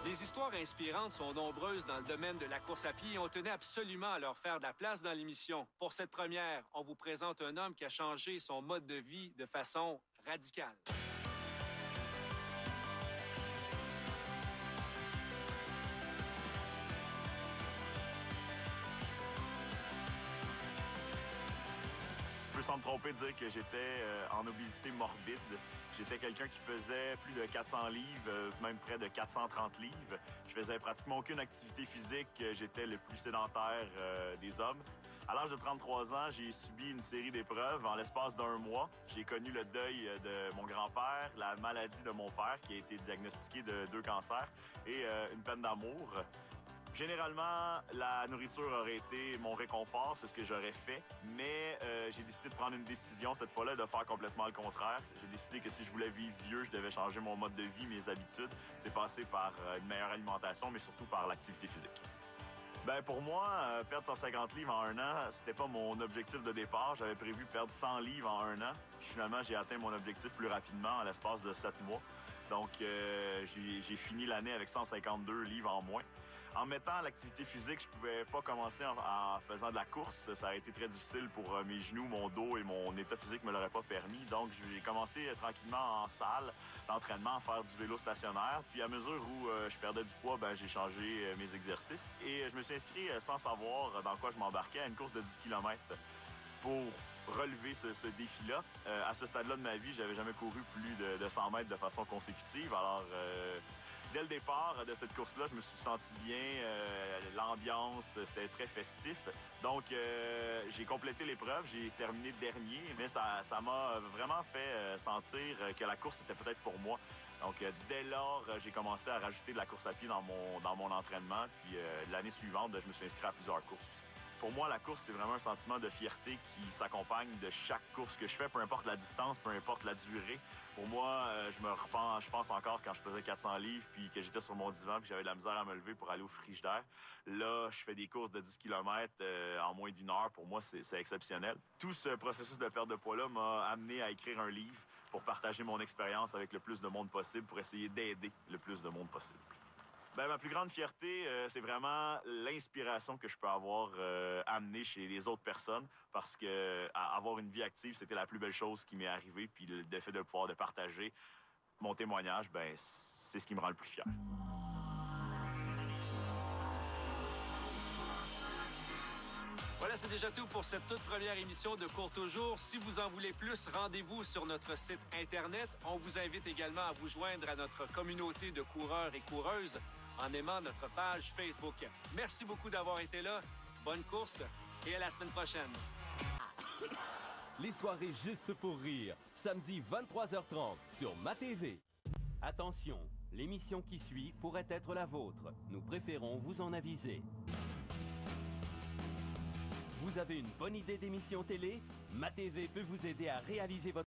Les histoires inspirantes sont nombreuses dans le domaine de la course à pied et on tenait absolument à leur faire de la place dans l'émission. Pour cette première, on vous présente un homme qui a changé son mode de vie de façon radicale. Je peux sans me tromper de dire que j'étais en obésité morbide. J'étais quelqu'un qui pesait plus de 400 livres, même près de 430 livres. Je faisais pratiquement aucune activité physique. J'étais le plus sédentaire des hommes. À l'âge de 33 ans, j'ai subi une série d'épreuves. En l'espace d'1 mois, j'ai connu le deuil de mon grand-père, la maladie de mon père qui a été diagnostiqué de 2 cancers et une peine d'amour. Généralement, la nourriture aurait été mon réconfort, c'est ce que j'aurais fait, mais j'ai décidé de prendre une décision cette fois-là de faire complètement le contraire. J'ai décidé que si je voulais vivre vieux, je devais changer mon mode de vie, mes habitudes. C'est passé par une meilleure alimentation, mais surtout par l'activité physique. Ben pour moi, perdre 150 livres en 1 an, c'était pas mon objectif de départ. J'avais prévu perdre 100 livres en 1 an. Puis finalement, j'ai atteint mon objectif plus rapidement en l'espace de 7 mois. Donc, j'ai fini l'année avec 152 livres en moins. En mettant l'activité physique, je pouvais pas commencer en faisant de la course. Ça a été très difficile pour mes genoux, mon dos et mon état physique me l'aurait pas permis. Donc, j'ai commencé tranquillement en salle d'entraînement à faire du vélo stationnaire. Puis à mesure où je perdais du poids, j'ai changé mes exercices. Et je me suis inscrit sans savoir dans quoi je m'embarquais à une course de 10 km pour relever ce défi-là. À ce stade-là de ma vie, j'avais jamais couru plus de 100 mètres de façon consécutive. Alors, dès le départ de cette course-là, je me suis senti bien. L'ambiance, c'était très festif. Donc, j'ai complété l'épreuve. J'ai terminé dernier, mais ça m'a vraiment fait sentir que la course était peut-être pour moi. Donc, dès lors, j'ai commencé à rajouter de la course à pied dans mon entraînement. Puis, l'année suivante, je me suis inscrit à plusieurs courses aussi. Pour moi, la course, c'est vraiment un sentiment de fierté qui s'accompagne de chaque course que je fais, peu importe la distance, peu importe la durée. Pour moi, je pense encore quand je pesais 400 livres puis que j'étais sur mon divan puis j'avais de la misère à me lever pour aller au frigidaire. Là, je fais des courses de 10 km en moins d'1 heure. Pour moi, c'est exceptionnel. Tout ce processus de perte de poids-là m'a amené à écrire un livre pour partager mon expérience avec le plus de monde possible, pour essayer d'aider le plus de monde possible. Ma plus grande fierté, c'est vraiment l'inspiration que je peux avoir amenée chez les autres personnes parce que avoir une vie active, c'était la plus belle chose qui m'est arrivée. Puis le fait de pouvoir partager mon témoignage, c'est ce qui me rend le plus fier. Voilà, c'est déjà tout pour cette toute première émission de Cours Toujours. Si vous en voulez plus, rendez-vous sur notre site Internet. On vous invite également à vous joindre à notre communauté de coureurs et coureuses en aimant notre page Facebook. Merci beaucoup d'avoir été là. Bonne course et à la semaine prochaine. Les soirées juste pour rire, samedi 23h30 sur MaTV. Attention, l'émission qui suit pourrait être la vôtre. Nous préférons vous en aviser. Vous avez une bonne idée d'émission télé? MaTV peut vous aider à réaliser votre